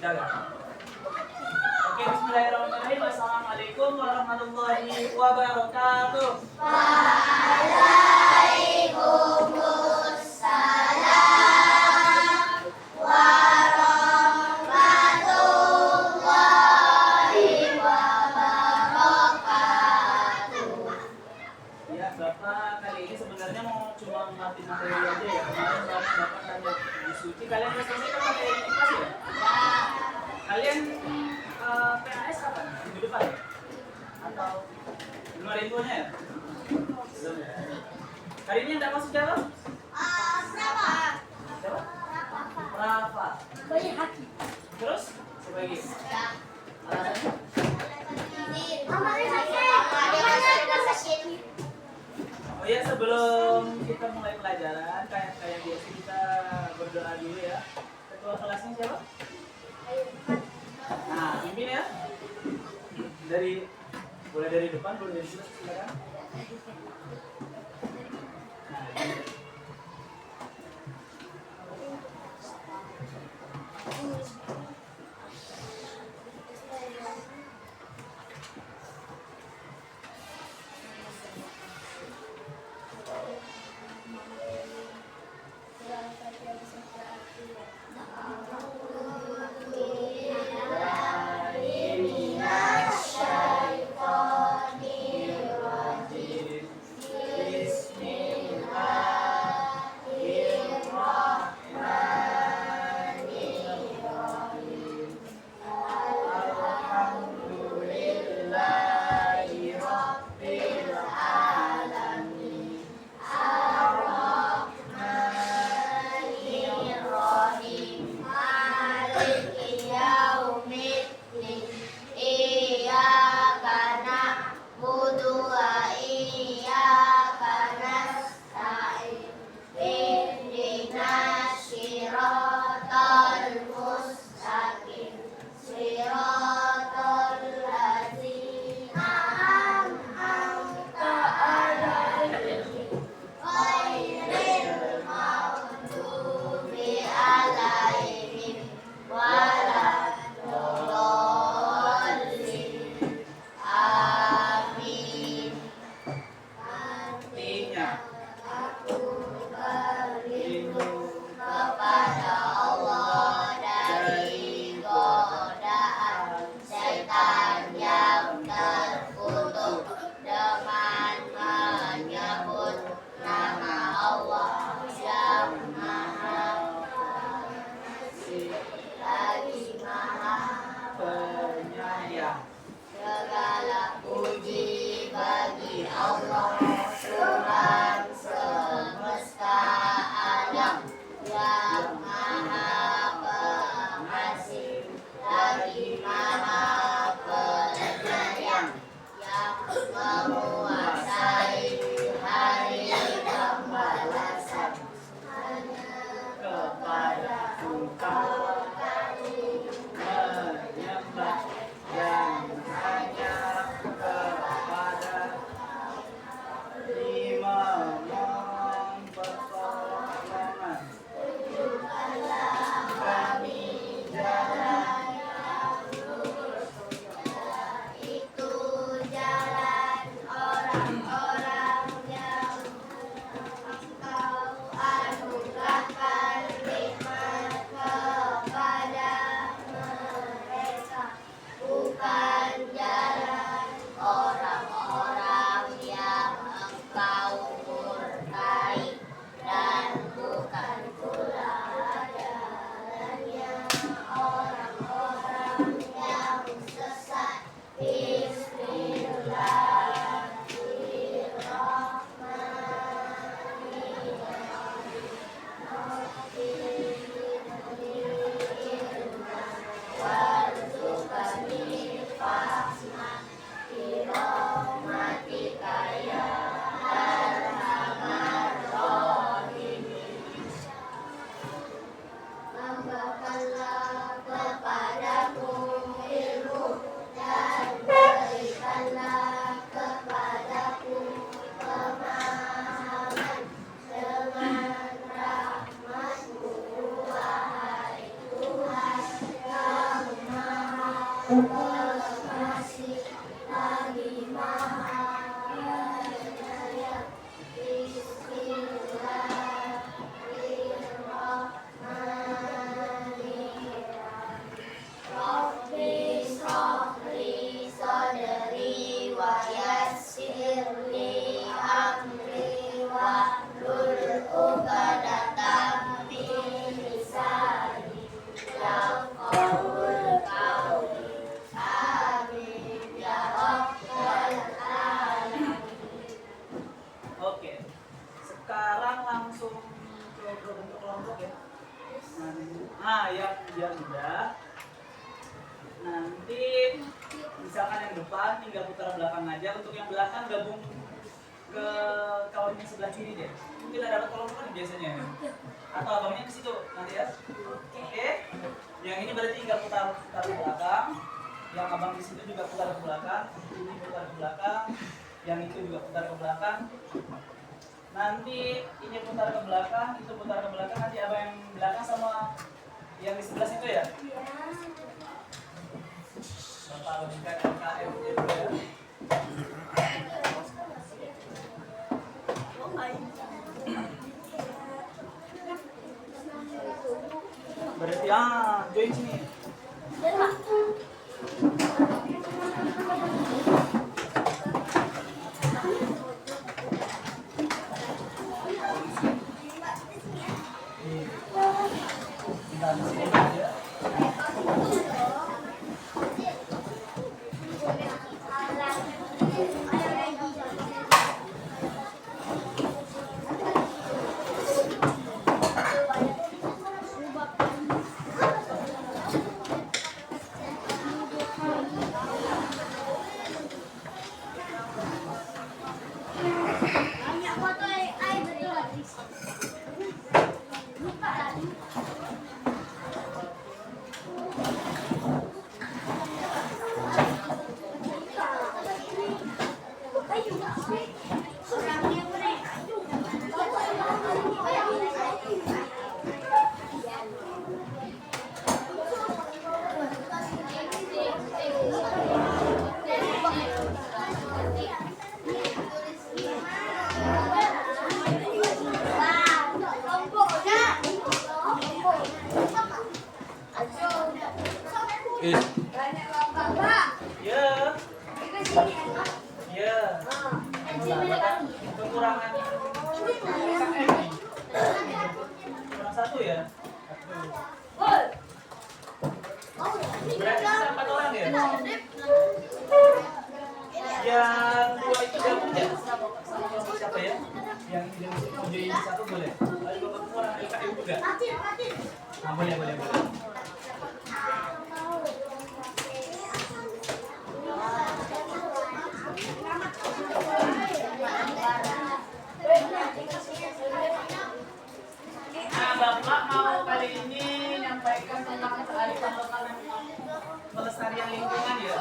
Dagang. Oke, bismillahirrahmanirrahim. Assalamualaikum warahmatullahi wabarakatuh. Waalaikumsalam warahmatullahi wabarakatuh. Ya, Bapak kali ini sebenarnya mau cuma ngerti materi aja ya. Kemarin Bapak tanya di suci, kalian udah selesai kan materi ikhlas ya? Kalian PAS kapan? Minggu depan ya? Atau belum ada infonya ya? Belum ya? Hari ini yang dapat siapa? Berapa? Siapa? Rafa. Banyak hati. Terus? Sebagi. Alasannya? Oh ya, sebelum kita mulai pelajaran, kayak biasa kita berdoa dulu ya. Ketua kelasnya siapa? Nah, pimpin ya. Boleh dari depan, boleh dari belakang, silakan. Nah, Masih lagi maha jaya. Bismillahirrahmanirrahim. Rabbi shrahli sadri wa yassirli amri wahlul 'uqdatam min lisani yafqahul qawli. Amin ya rabbal alamin. Oke. Sekarang langsung ke bentuk kelompok ya. Yang udah. Nanti misalkan yang depan tinggal putar belakang aja. Untuk yang belakang gabung ke kawan yang sebelah kiri deh. Mungkin ada kelompok kan biasanya. Atau abangnya ke situ nanti ya. Oke. Yang ini berarti tinggal putar ke belakang. Yang abang di situ juga putar ke belakang. Ini putar ke belakang. Yang itu juga putar ke belakang. Nanti ini putar ke belakang, itu putar ke belakang. Nanti abang yang belakang sama yang di sebelah situ ya. Bapak logika LKM gitu ya. Berarti join sini. Nah, di sini aja. Kekurangan kurang satu ya. Berarti bisa 4 orang ya. Yang 2 itu gabung ya. Sama kelompok siapa ya? Yang mau jadi satu boleh. Lalu kelompok orang LKM juga. Nah, boleh. Bapak mau kali ini menyampaikan tentang kearifan lokal dan pelestarian lingkungan ya.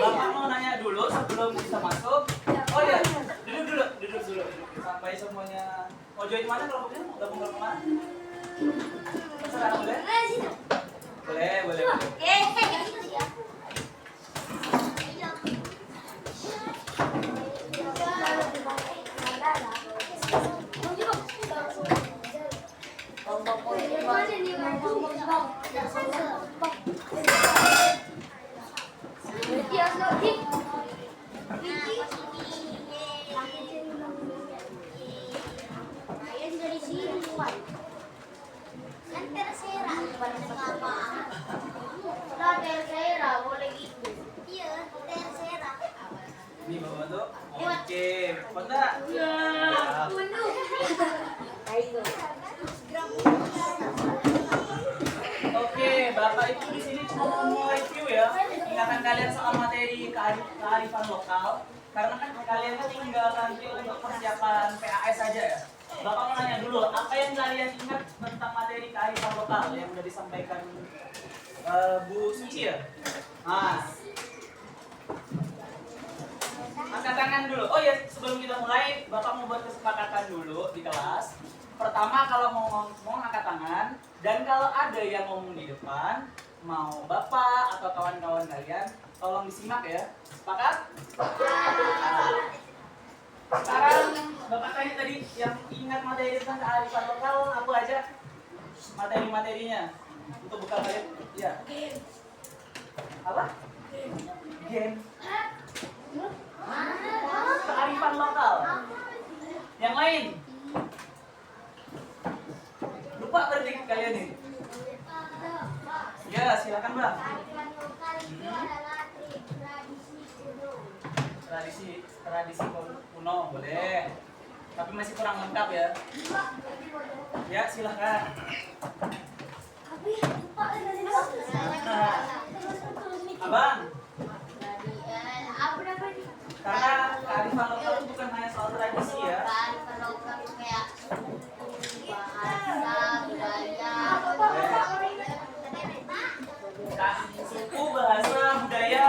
Bapak mau nanya dulu sebelum kita masuk. Oh ya, duduk dulu. Sampai semuanya. Mau join mana kelompoknya? Mau gabung ke mana? Sekarang boleh? Boleh. Ini bawa bantu. Oke, Ponda. Oke, Bapak itu di sini cuma mau review ya. Ingatkan kalian soal materi kearifan lokal. Karena kan kalian tinggal nanti untuk persiapan PAS saja ya. Bapak mau nanya dulu, apa yang kalian ingat tentang materi kearifan lokal yang sudah disampaikan Bu Suci ya? Angkat tangan dulu. Oh ya, sebelum kita mulai, Bapak mau buat kesepakatan dulu di kelas. Pertama, kalau mau ngomong angkat tangan, Dan kalau ada yang ngomong di depan, mau bapak atau kawan-kawan kalian, tolong disimak ya. Sepakat? Sekarang bapak tanya tadi yang ingat materi tentang kearifan lokal apa aja materi-materinya untuk bekal kalian? Ya. Apa? Gen. Kearifan lokal. Yang lain? Lupa berarti kalian nih. Ya, silakan Bang. Kearifan lokal itu adalah tradisi kuno. Tradisi kuno boleh. Tapi masih kurang lengkap ya. Ya, silakan. Abang. Karena kearifan lokal itu bukan hanya soal tradisi ya. Kearifan lokal itu kayak bahasa, budaya. Suku, bahasa, budaya.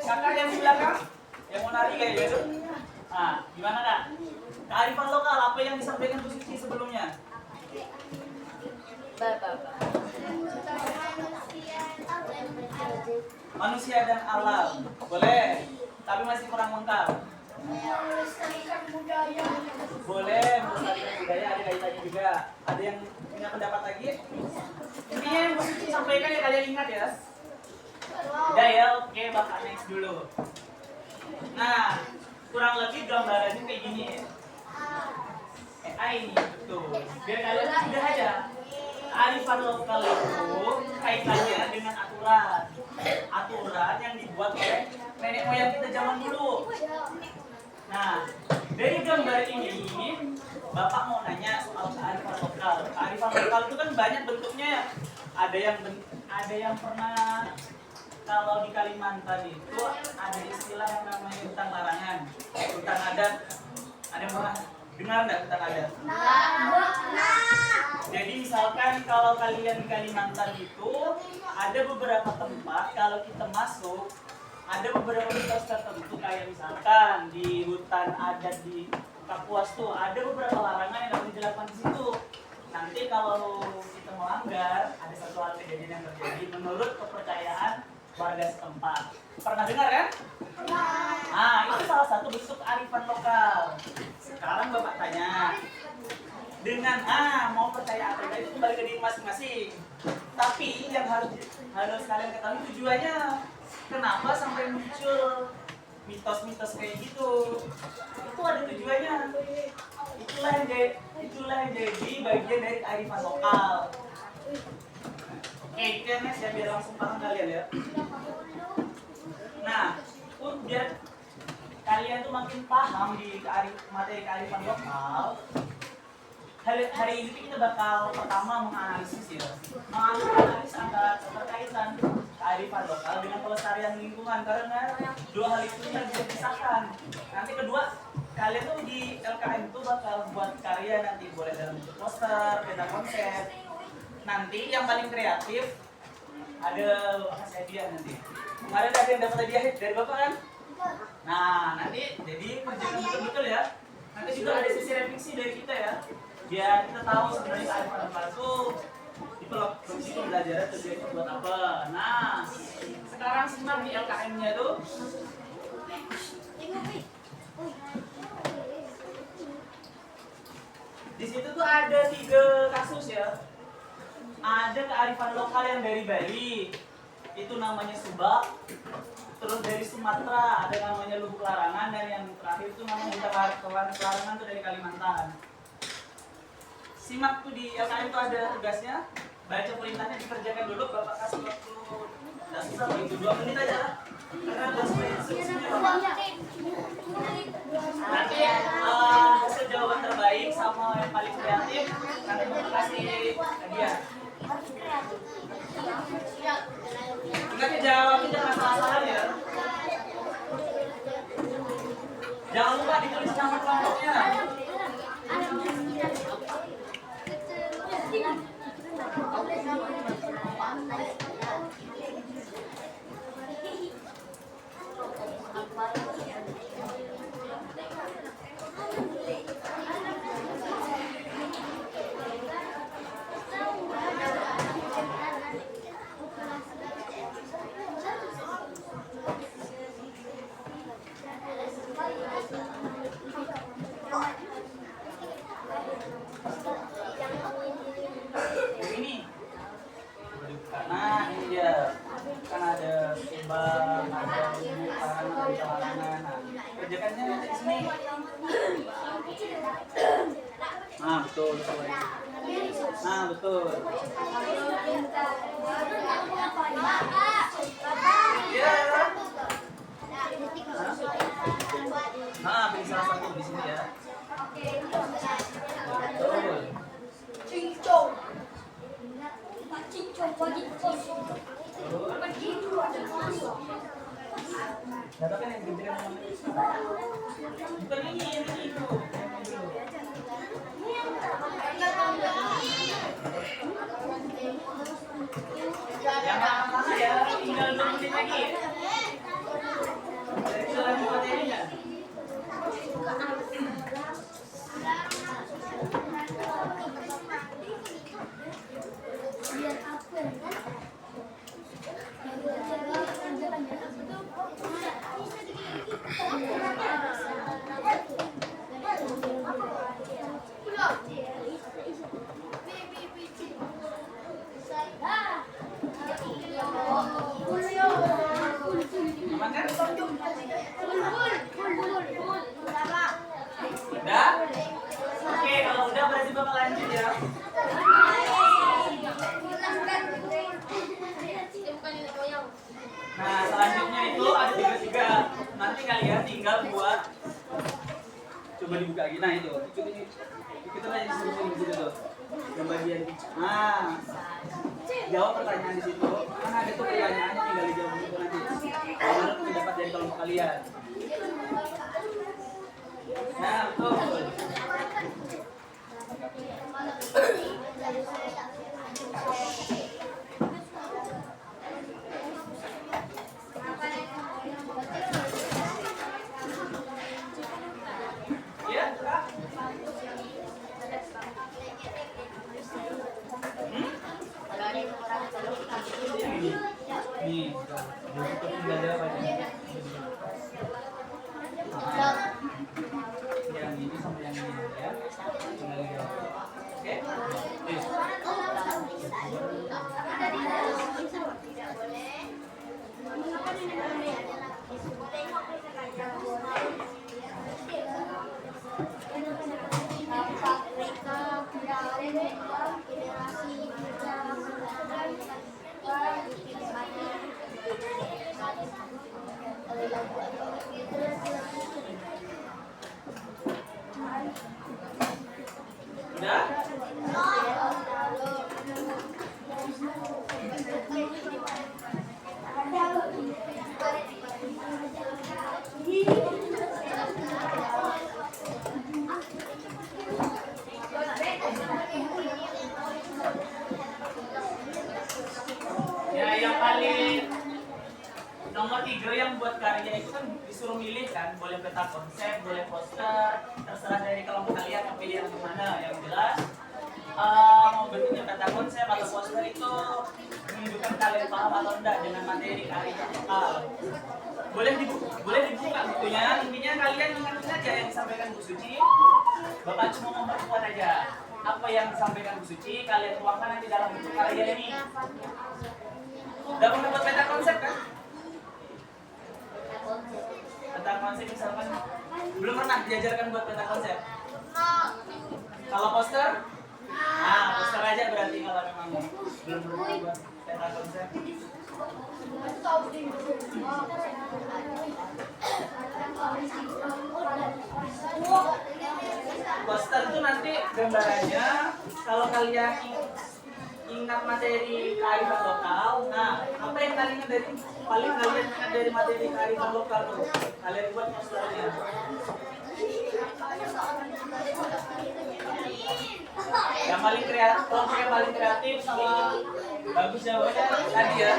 Kakak yang di belakang, yang mau nari kayak gitu. Nah, gimana kak? Kearifan lokal apa yang disampaikan Bu Suci sebelumnya? Manusia dan alam, boleh. Tapi masih kurang lengkap. Boleh, melestarikan budaya ada kaitannya juga. Ada yang punya pendapat lagi? Intinya yang Bu Suci sampaikan ya kalian ingat ya. Udah ya, oke, bakal next dulu. Nah, kurang lebih gambarannya kayak gini ya. Ini betul. Biar kalian sudah aja. Kearifan lokal itu kaitannya dengan aturan yang dibuat oleh nenek moyang kita zaman dulu. Nah, dari gambar ini, Bapak mau nanya soal kearifan lokal. Kearifan lokal itu kan banyak bentuknya ya. Ada yang pernah, kalau di Kalimantan itu ada istilah yang namanya hutan larangan, hutan adat. Ada yang pernah dengar nggak hutan adat? Jadi misalkan kalau kalian di Kalimantan itu ada beberapa tempat kalau kita masuk ada beberapa mitos tertentu kayak misalkan di hutan adat di Kapuas tuh ada beberapa larangan yang harus dilakukan di situ. Nanti kalau kita melanggar ada satu hal kejadian yang terjadi menurut kepercayaan warga setempat. Pernah dengar kan? Nah, itu salah satu bentuk kearifan lokal. Sekarang Bapak tanya, dengan mau percaya apa enggak itu kembali ke diri masing-masing. Tapi yang harus kalian ketahui tujuannya. Kenapa sampai muncul mitos-mitos kayak gitu? Itu ada tujuannya. Itulah yang jadi bagian dari kearifan lokal. Oke, itu yang next ya biar langsung paham kalian ya. Nah, biar kalian tuh makin paham di materi kearifan lokal. Hari ini kita bakal pertama menganalisis ya, menganalisis antara keterkaitan kearifan lokal dengan pelestarian lingkungan karena dua hal itu tidak bisa dipisahkan. Nanti kedua, kalian tuh di LKM itu bakal buat karya nanti boleh dalam bentuk poster, peta konsep. Nanti yang paling kreatif ada Bapak hadiah nanti. Kemarin ada yang dapat hadiah dari Bapak kan? Nah, nanti jadi kerjakan betul-betul ya. Nanti juga ada sesi revisi dari kita ya. Biar kita tahu sebenarnya kearifan lokal itu di provinsi itu belajar tujuannya buat apa. Nah, sekarang simak di LKM-nya tuh. Di situ tuh ada 3 kasus ya. Ada kearifan lokal yang dari Bali, itu namanya Subak. Terus dari Sumatera ada namanya Lubuk Larangan, dan yang terakhir itu namanya Hutan Larangan itu dari Kalimantan. Simak tuh di LKM itu ada tugasnya, baca perintahnya dikerjakan dulu. Bapak kasih waktu nggak susah begitu 2 menit aja lah. Karena ada instruksinya Bapak. Nanti hasil jawaban terbaik sama yang paling kreatif nanti Bapak kasih hadiah. Ingat ya, jawabnya jangan salah-salah ya. Jangan lupa ditulis nama kelompoknya. betul. Iya. Nah, pilih salah satu di sini ya. Betul. Cincong. Cincong bagi Nah, tapi yang gede kan bukan ini itu. Yang mana ya? Tinggal 2 menit lagi. Bisa lanjut materinya. Aman kan? Udah? Oke, kalau udah berarti Bapak lanjut ya. Nah, selanjutnya itu ada tiga. Nanti kalian tinggal buat coba dibuka lagi. Nah, itu. Ikutin aja sini tuh. Yang bagian. Nah, jawab pertanyaan di situ. Kan ada tuh pertanyaannya tinggal dijawab itu nanti. Baru mendapat dari kelompok kalian. Nah, betul. Ya, nih, tinggal jawab aja. Yang ini sama yang ini ya. Tinggal jawab. Oke? Udah? Ya, yang paling nomor 3 yang buat karya itu kan disuruh milih kan, boleh peta konsep, boleh poster, terserah dari kelompok kalian mau pilih yang mana. Yang jelas mau bentuknya peta konsep atau poster itu menunjukkan kalian paham atau enggak dengan materi karya boleh dibuka bukunya. Intinya kalian ingatin aja yang disampaikan Bu Suci. Bapak cuma memperkuat aja apa yang disampaikan Bu Suci, kalian tuangkan nanti dalam bentuk karya ini. Udah pernah buat peta konsep kan? Peta konsep misalkan belum pernah diajarkan buat peta konsep. Kalau poster, nah poster aja berarti kalau memang belum pernah buat peta konsep. Poster itu nanti gambarannya kalau kalian ingat materi kearifan lokal. Nah, apa yang kalian ingat dari materi kearifan lokal tuh? Kalian buat posternya. Yang paling kreatif, kelompok yang paling kreatif sama bagus jawabannya tadi ya.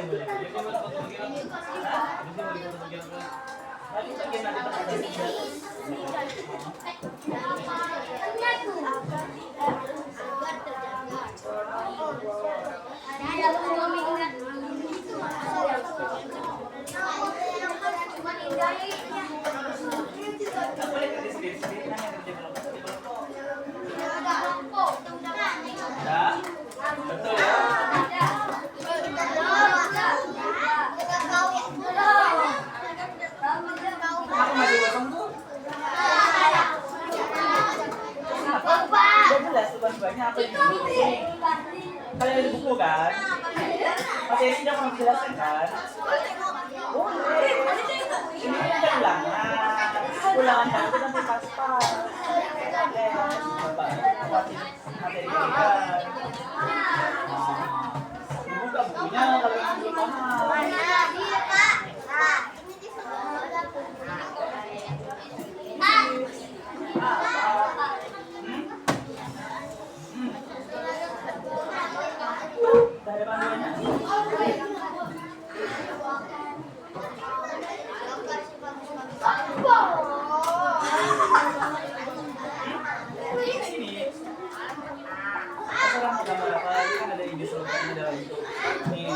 boleh. Jadi mau foto bagian. Jadi mau foto bagian. Tadi bagian ada tempat. Boleh ke sini nanya kerja berapa? Ya, betul ya. Aku masih kosong tuh. Kenapa? 12 tugas-tugasnya apa yang di buku ini? Kalian ada buku kan? Mas Eri udah pernah menjelaskan kan? Boleh. Ini kan ulangan. Ulangan kamu itu nanti pas-pas. Materi kita. Dibuka bukunya kalau yang belum paham. Dari panduannya. Ini. Sekarang gambar apa lagi kan ada ide solusinya dalam itu. Nih.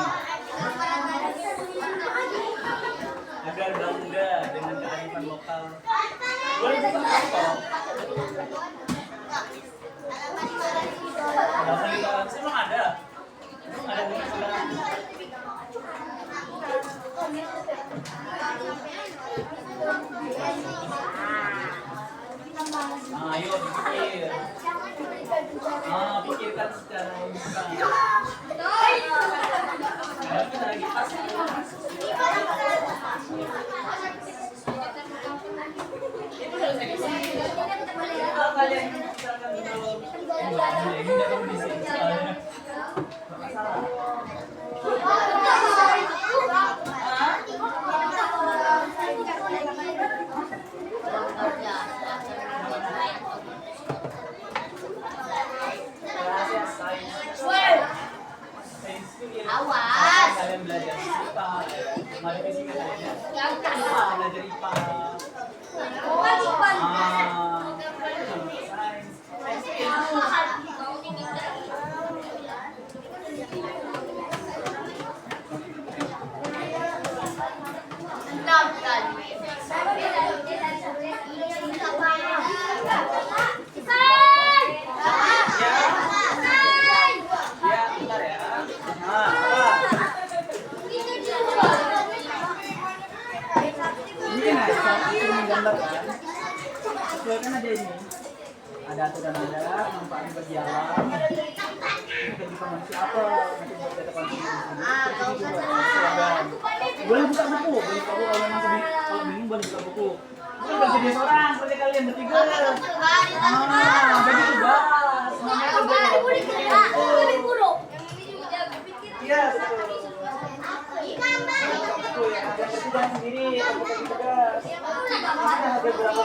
Agar bangga dengan kearifan lokal. Boleh buka foto. Ada monitor, emang ada? Ada di sebelah. Ayo pikir. Pikirkan secara logika. Kita lagi pas. Itu udah kalau kalian misalkan belum ini udah kondisi soalnya masalah. Awas. Kalian belajar IPA, mari fisika kalian ya. Belajar IPA. Menggambarkan sesuai kan ada ini, ada aturan ada manfaat bagi alam, ini bagi manusia apa nanti buat data konsumsi boleh buka buku, boleh buka buku kalau memang kalau bingung boleh buka buku. Bukan bersedia seorang seperti kalian bertiga. Bagi tugas semuanya iya betul. Buku ya, ada bertugas sendiri, bukan tugas. Ada beberapa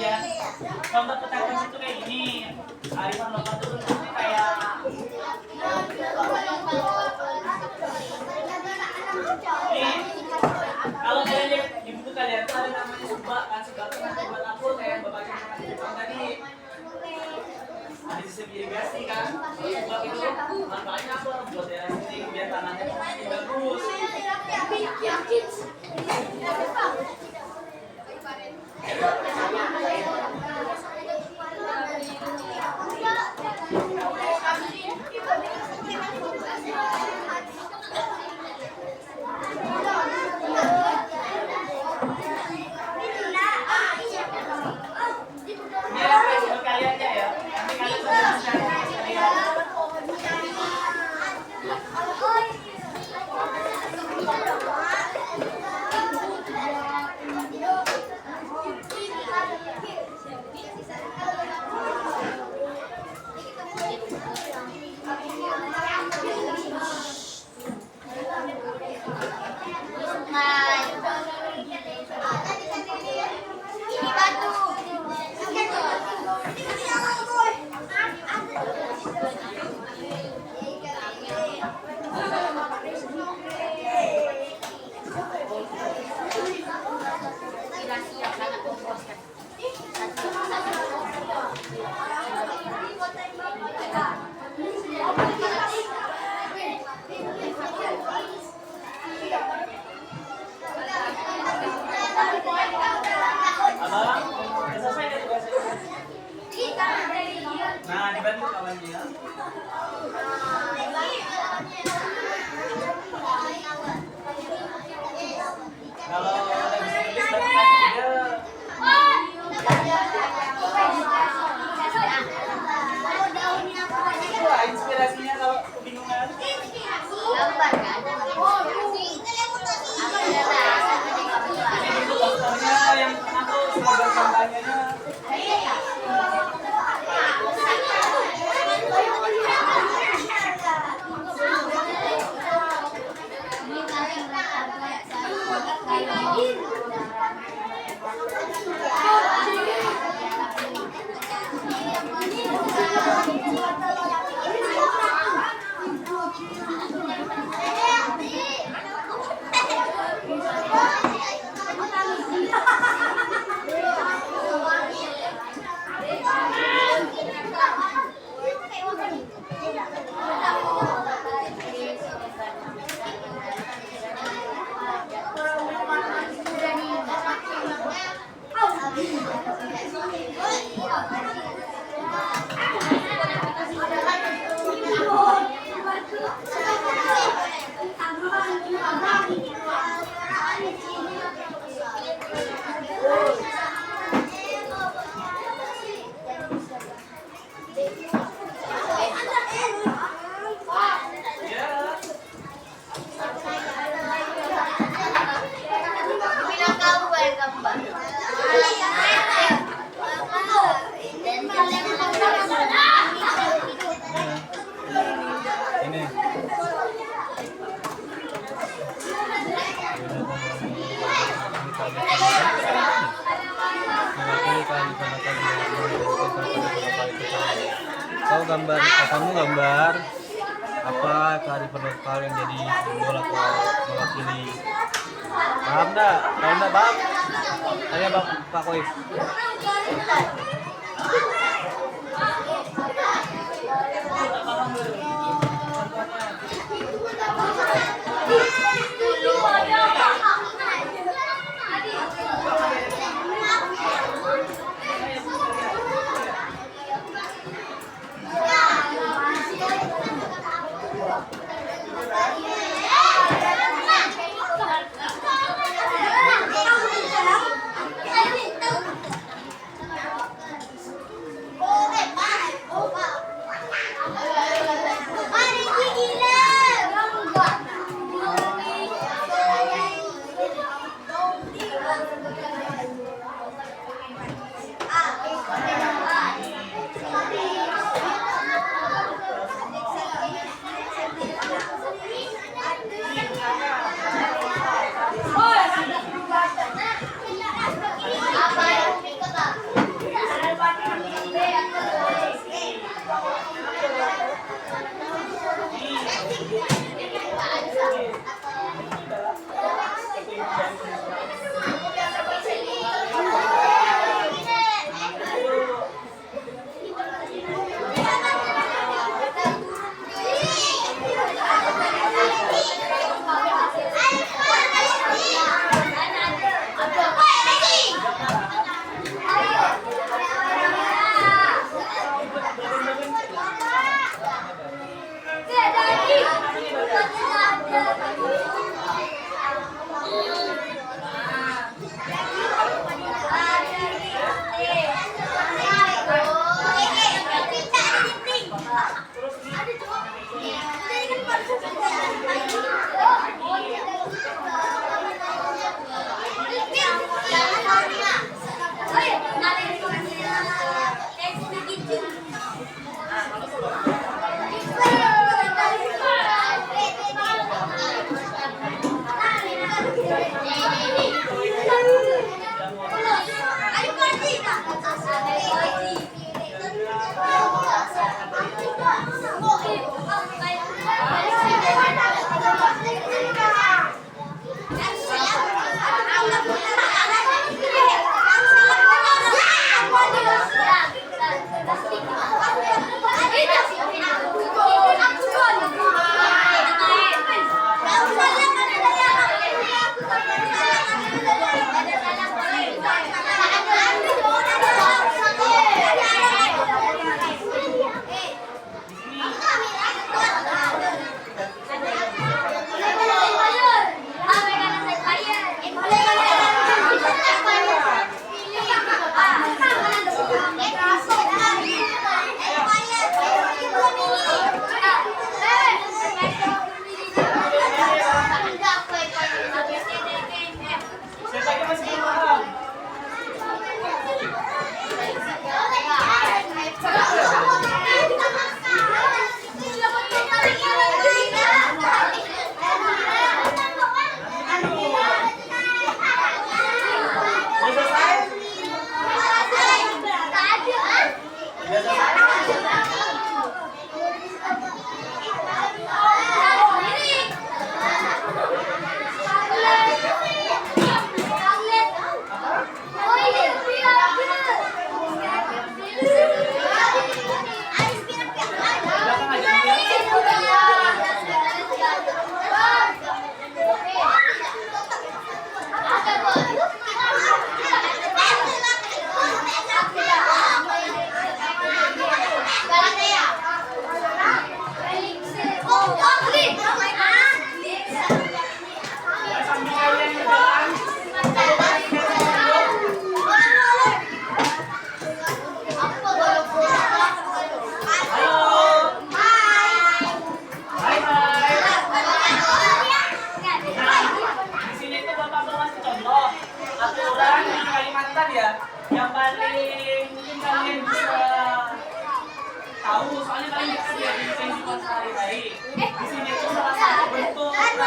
kalian contoh petani itu kayak gini. Arifan lokal itu bentuknya kayak ini. Kalau kalian lihat di buku kalian tuh ada namanya subak kan, subak itu nanti buat aku kayak bapak yang tadi ada sistem irigasi kan. Subak itu manfaatnya apa buat daerah sini biar tanahnya semakin bagus. Ini referensi kalian aja ya. Nanti kalian bisa lihat. Abang, udah selesai kan tugasnya? Nah, dibantu kawannya. Kalau udah bisa nulis berarti kasih ide. Wah, inspirasinya kalau kebingungan. Ini dulu dokternya yang pernah tuh slogan kampanyenya. Kau gambar, kamu gambar apa kearifan lokal yang jadi simbol atau mewakili? Paham dah? Paham dah bang? Tanya bang Pak Koif.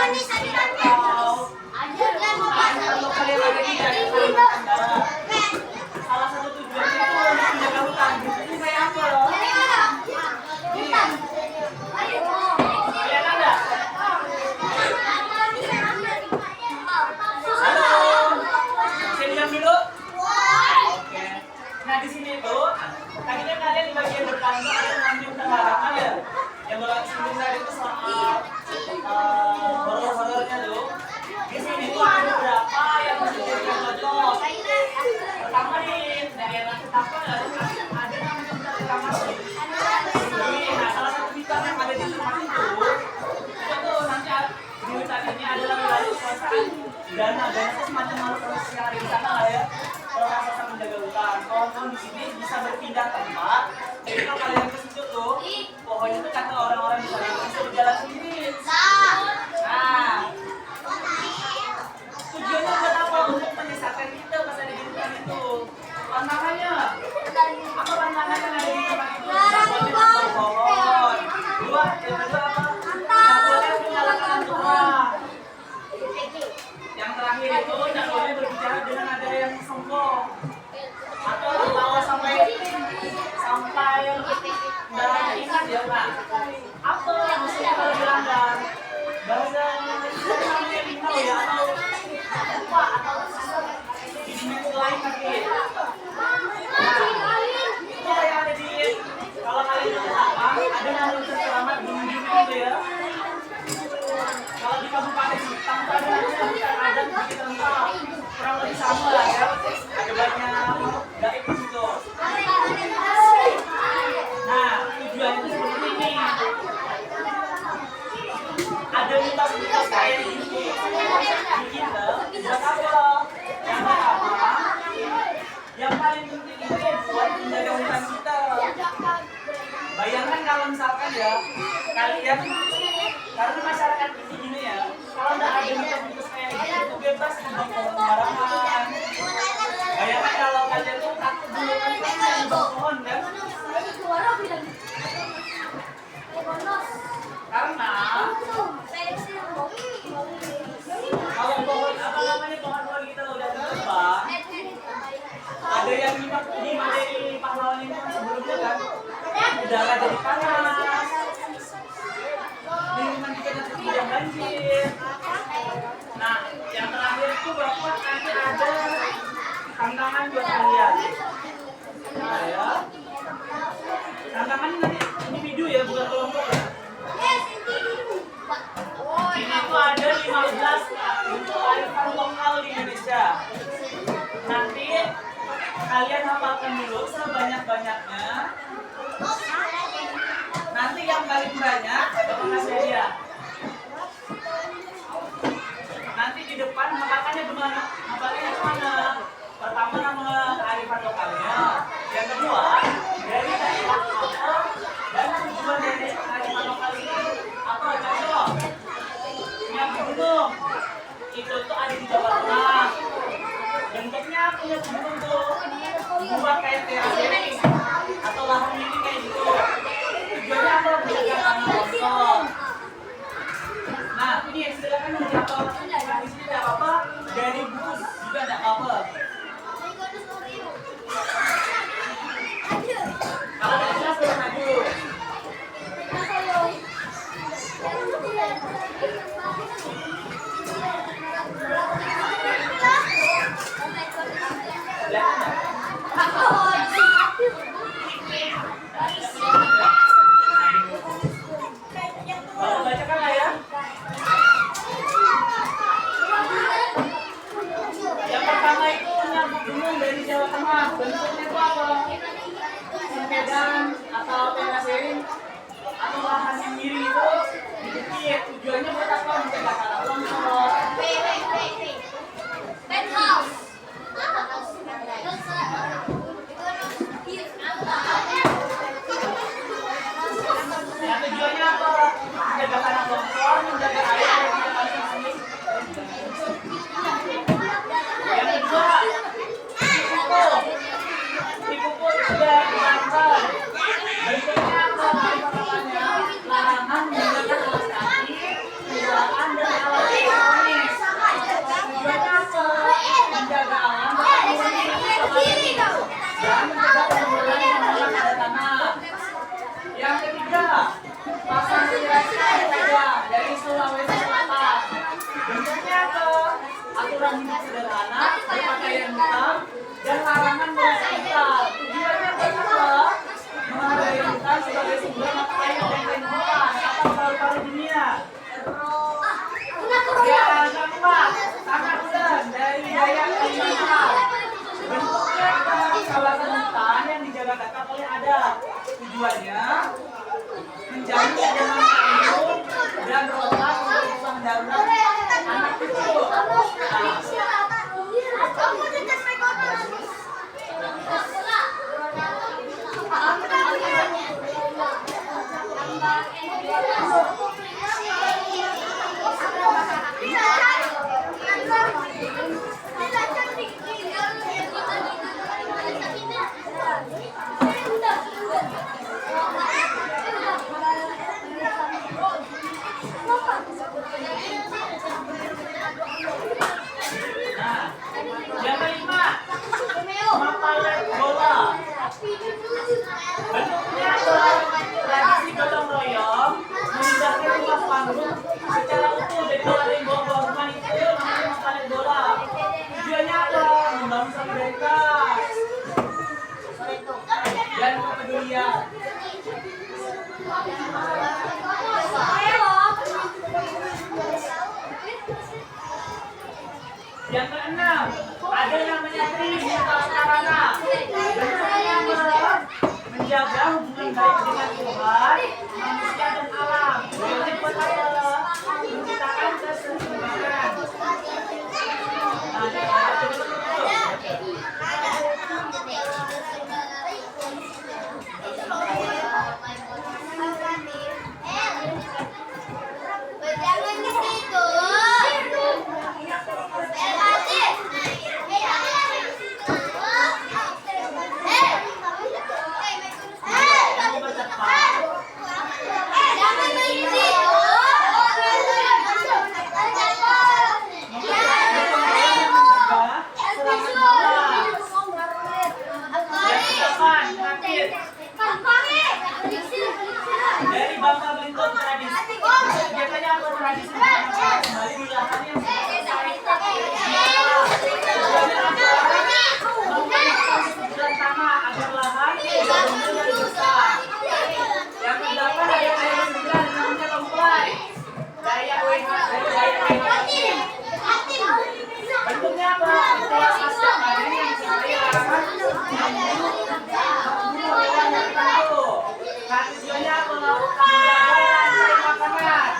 kalau kalian ada di daerah Kalimantan Barat, salah satu tujuannya itu untuk menjaga hutan. Ini kayak apa loh? Kalian ada? Halo, saya diam dulu. Oke. Nah di sini tuh, tadi kan kalian di bagian depan tuh ada ngambil pengalaman ya, yang bakal singgung tadi itu soal horor-horornya tuh. Di sini tuh ada beberapa yang bisa jadi cocok. Pertama nih, daerah Ketapang ada namanya Hutan Reklamasi. Nah, salah satu hutan yang ada di tempat itu tuh nanti di hutan ini adalah wilayah kekuasaan dana itu semacam makhluk sosial di sana lah ya. Kalau rasa menjaga hutan, pohon di sini bisa berpindah tempat. Jadi kalau kalian ke situ tuh, pohonnya tuh kata orang-orang di sana bisa berjalan sendiri. Nah, tujuannya buat apa? Untuk menyesatkan kita pas ada di hutan itu. Tantangannya, apa tantangannya yang ada di tempat itu? Nggak boleh nebang pohon. Dua, yang kedua apa? Nggak boleh menyalakan ampera. Yang terakhir itu nggak boleh berbicara dengan nada yang sombong atau tertawa sampai nggak ingat ya Pak. Apa yang mesti kita dilanggar? Bahasa itu namanya limau ya atau lupa atau di dimensi lain nanti. Nah, itu yang ada di kalau kalian di Ketapang ada makhluk terselamat gunung-gunung itu ya. Kalau di Kabupaten Sintang itu ada namanya hutan adat Bukit Rentang, kurang lebih sama lah ya. Ada banyak gaib di situ. Nah, tujuannya itu seperti ini. Ada mitos-mitos kayak gini di kita. Buat apa? Yang pertama, yang paling penting itu buat menjaga hutan kita. Bayangkan kalau misalkan ya kalian, karena masyarakat ini gini ya, kalau nggak ada mitos-mitos kayak gitu itu bebas nebang pohon sembarangan. Bayangkan kalau kalian tuh takut dulu kan nebang pohon kan? Karena kalau pohon apa namanya pohon-pohon kita udah ditebang, ada yang lima dari pahlawan ini sebelumnya kan, udara jadi panas, lingkungan kita nanti tidak banjir. Nah, yang terakhir itu bahwa nanti ada tantangan buat kalian. Nah ya, tantangannya nanti individu ya, bukan kelompok ya. Ini tuh ada 15 untuk kearifan lokal di Indonesia. Nanti kalian hafalkan dulu sebanyak-banyaknya. Nanti yang paling banyak Bapak kasih hadiah. Nanti di depan hafalkannya gimana? Hafalkannya kemana? Pertama nama kearifan lokalnya. Yang kedua dari daerah apa dan tujuan dari kearifan lokal ini apa? Contoh yang gunung itu tuh ada di Jawa Tengah. Bentuknya punya gunung tuh buat kayak terasi atau lahan ini kayak gitu. Tujuannya apa? Menjaga tanah longsor. Nah ini silakan menjawab. Nah di sini tidak apa-apa. Dari bus juga tidak apa-apa. Kalau tidak jelas boleh maju. Lihat. aturan hidup sederhana, berpakaian hitam, dan larangan merusak hutan. Tujuannya adalah menghargai hutan sebagai sumber mata air dan kehidupan atau paru-paru dunia. Yang keempat, tanah hutan dari Dayak Kalimantan. Bentuknya kawasan hutan yang dijaga ketat oleh adat. Tujuannya menjamin kenyamanan hidup dan rotan untuk usaha darurat anak kecil. Nah, yang kelima, mapalet bola. Bentuknya tradisi gotong royong memindahkan rumah panggung secara utuh dari orang yang bawa rumah itu namanya mapalet bola. Tujuannya apa? Membangun solidaritas dan kepedulian. Yang keenam, ada yang namanya Tributasarana. Bentuknya menjaga hubungan baik dengan Tuhan, manusia dan alam. Tujuannya buat apa? Menciptakan keseimbangan. Dari Bangka Belitung tradisi. Biasanya apa tradisi kembali di lahan yang dan tanah agar lahan tidak menjadi besar. Yang kedelapan ada yang sembilan namanya lomplai. Daya bentuknya apa? Kelas asal yang sesuai larangan tujuannya apa? Makanan.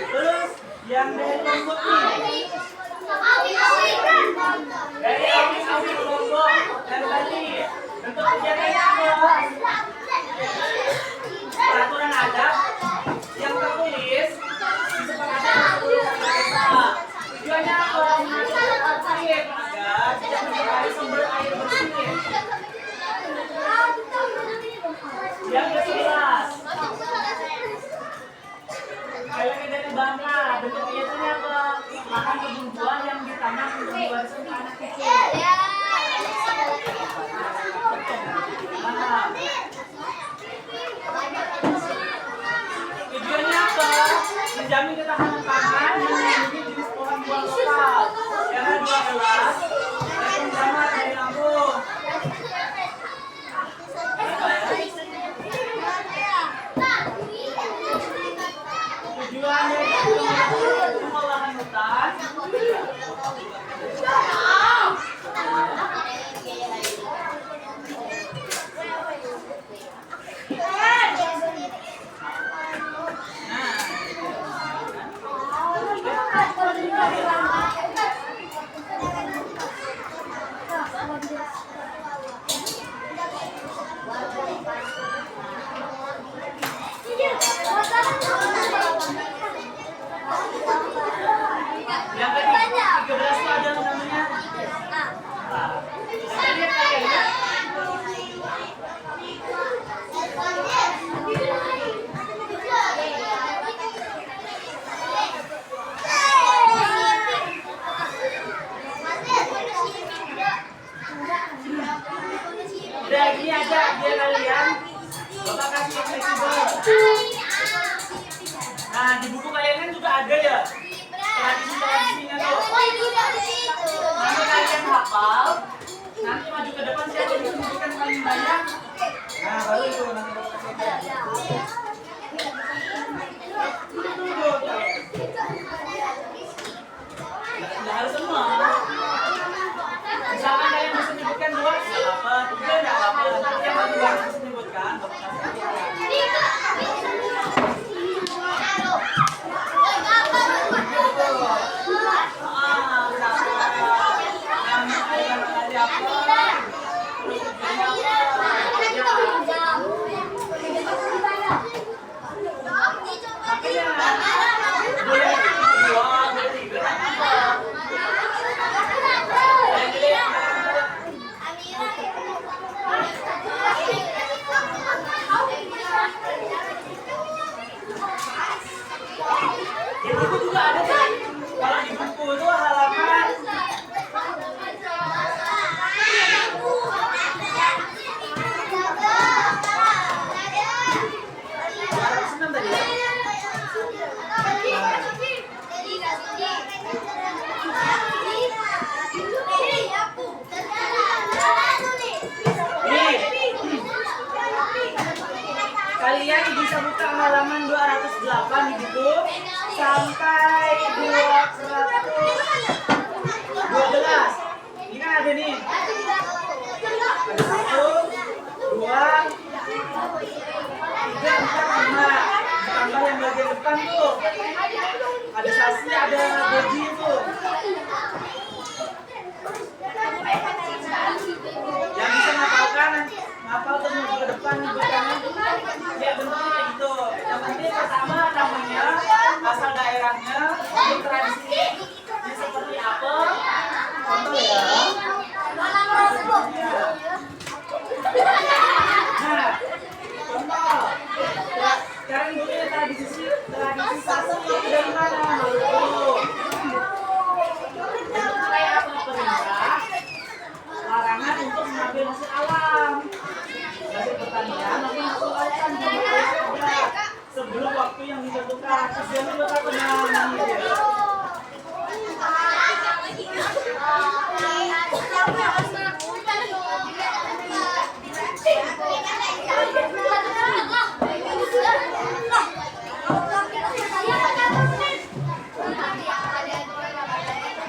Terus yang dari Lombok nih. Dari awi Lombok dan Bali. Bentuk kegiatannya apa? Peraturan adat yang tertulis tujuannya apa? Mengatur air agar tidak mencemari sumber air bersih. Yang ke-11, kayak dari Bangka, bentuk biasanya apa? Makan kebun buah yang ditanam untuk diwariskan ke anak kecil. Tujuannya apa? Menjamin ketahanan pangan dan melindungi jenis pohon buah lokal. Yang ke-12, bencana dari Lampung. Tujuannya itu pengolahan hutan. Yang ke-13 itu ada namanya kan juga ada ya tradisi-tradisinya tuh. Nanti kalian hafal, nanti maju ke depan siapa yang menyebutkan paling banyak. Nah baru itu nanti dapat hadiah. Nggak harus semua. Misalkan kalian bisa menyebutkan 2, nggak apa-apa. 3 nggak apa-apa. Nanti yang paling banyak bisa menyebutkan, bapak kasih hadiah. Di buku juga ada kan? Kalau di buku itu halaman 206 tadi ya? Kalian bisa buka halaman 208 di buku sampai 212. Ini kan ada nih. Ada 1, 2, 3, 4, 5. Tambah yang bagian depan tuh. Ada sasi, ada boji tuh. Yang bisa ngapalkan, ngapal tuh mau ke depan bukannya. Ya bentuknya kayak gitu. Yang penting pertama namanya, asal daerahnya, ini tradisi ini seperti apa. Contoh ya. Nah, contoh. Sekarang ibunya tradisi sasi dari mana? Maluku. Itu kayak apa perintah? Larangan untuk mengambil hasil alam. Hasil pertanian maupun hasil lautan sebelum waktu yang ditentukan. Terus dia juga tenang gitu.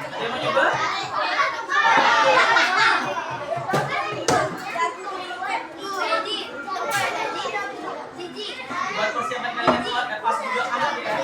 Ada yang mau coba? Buat persiapan kalian buat pas juga anak ya.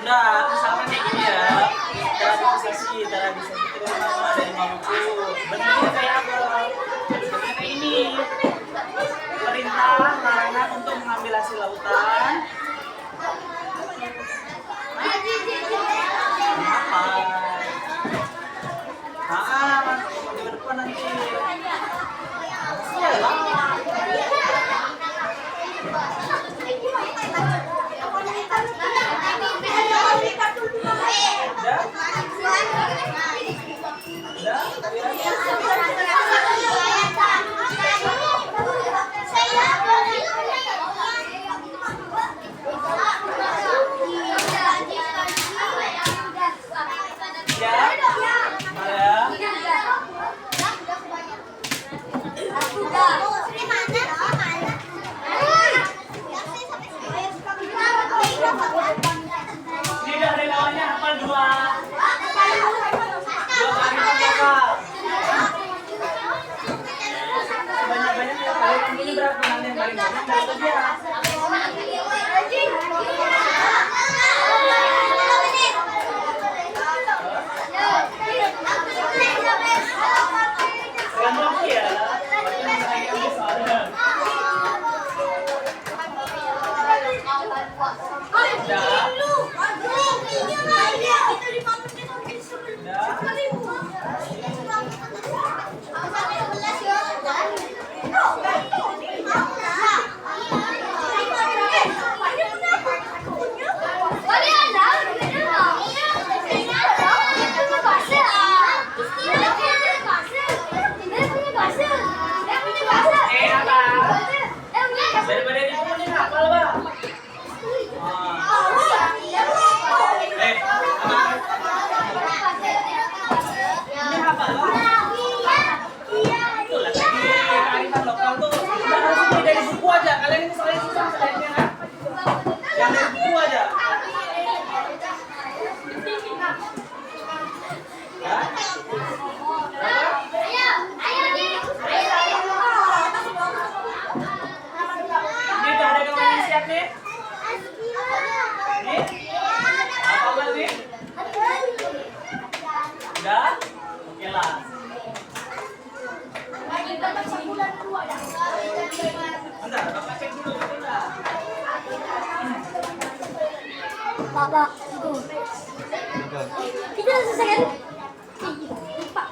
Udah, misalkan kayak gini ya. Tradisi terutama dari Maluku. Bentuknya kayak apa? Bentuknya kayak ini. Perintah larangan untuk mengambil hasil lautan. Apa? Di depan nanti. Ini udah ada lawannya hafal dua kearifan lokal. Banyak-banyak ya kalian ini berapa nanti yang paling banyak dapat dia. Gampang sih ya. Daripada di sini hafal, Bang. Ini hafal, Bang. Itulah tadi kearifan lokal tuh udah harus mulai dari buku aja. Kalian ini soalnya susah selainnya kan? Yang dari buku aja. Ini udah ada kawan yang siap nih? Nih? Apa buat nih? Udah? Oke lah. Bentar, Bapak cek dulu. Bentar. Bapak, itu. Kita selesai kan? Lupa.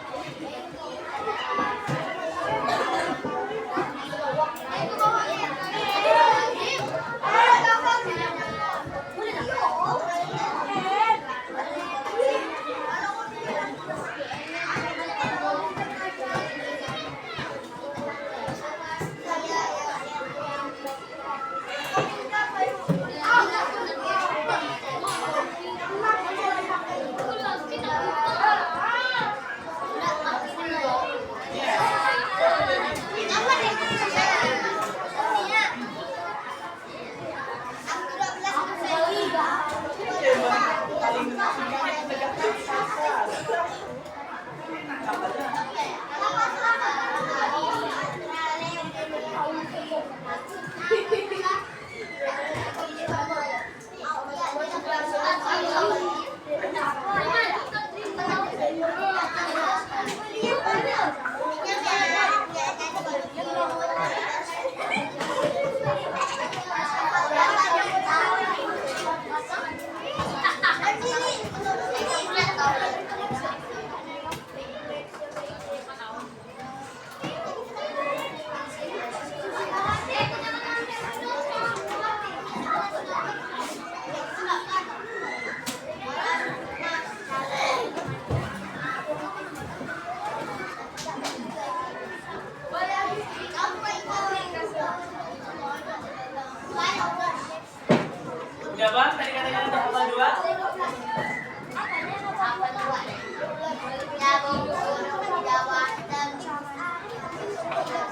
Udah Bang, tadi katanya udah hafal dua.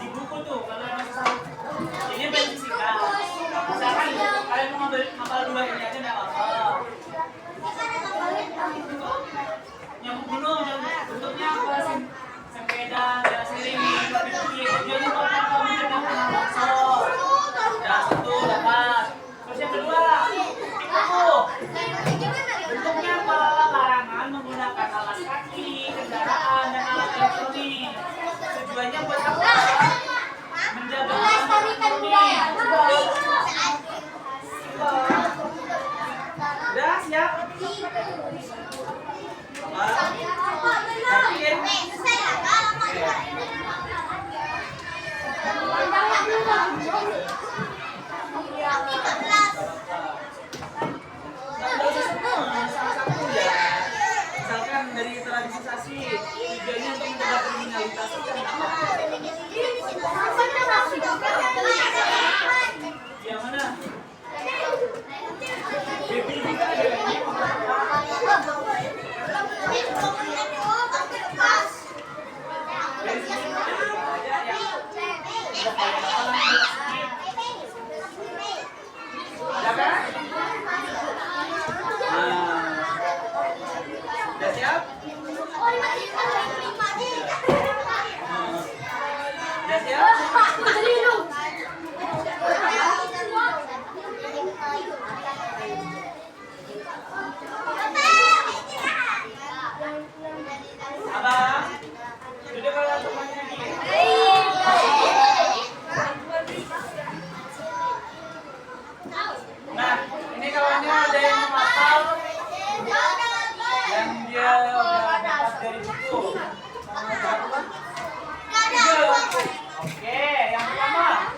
Di buku tuh, kalau yang susah. Ini bagi fisika. Misalkan kalian mau hafal dua ini aja nggak apa-apa. Nyambung dulu, bentuknya apa sih? Sepeda, jalan sering, tujuannya buat apa? Mencegah longsor. Udah satu, dapat. Terus yang kedua, itu. siap? Yakin? Misalkan dari tradisisasi tujuannya untuk mencegah kriminalitas itu apa? Yang mana? BPI juga ada. Dari sini ada yang ada kan? Udah siap? Udah siap? Abang, duduk kalau temannya nih. Nah, ini kawannya ada yang menghafal, yang dia udah dapat dari buku. Tiga. Oke, yang pertama.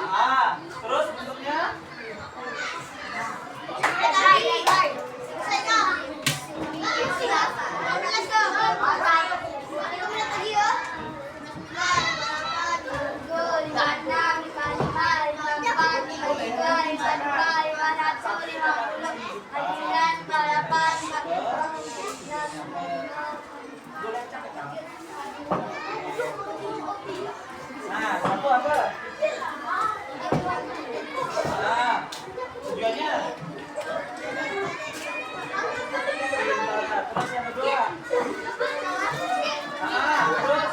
Apa? Terus bentuknya? Nah, satu apa? Nah, tujuannya? Terus yang kedua? Terus?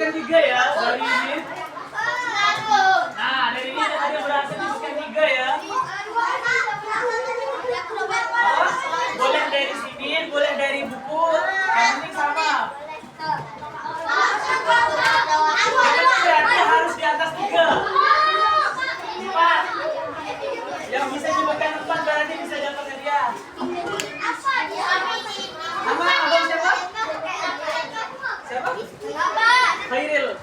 Tiga ya dari ini. Nah, dari ini ada berhasil disebutkan tiga ya. Boleh dari sini, boleh dari buku. Yang penting sama. Berarti harus di atas tiga. 4. Yang bisa menyebutkan 4 berarti bisa dapat hadiah. Nama abang siapa? Siapa? Khairil.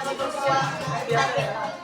nonton tua biasa ya.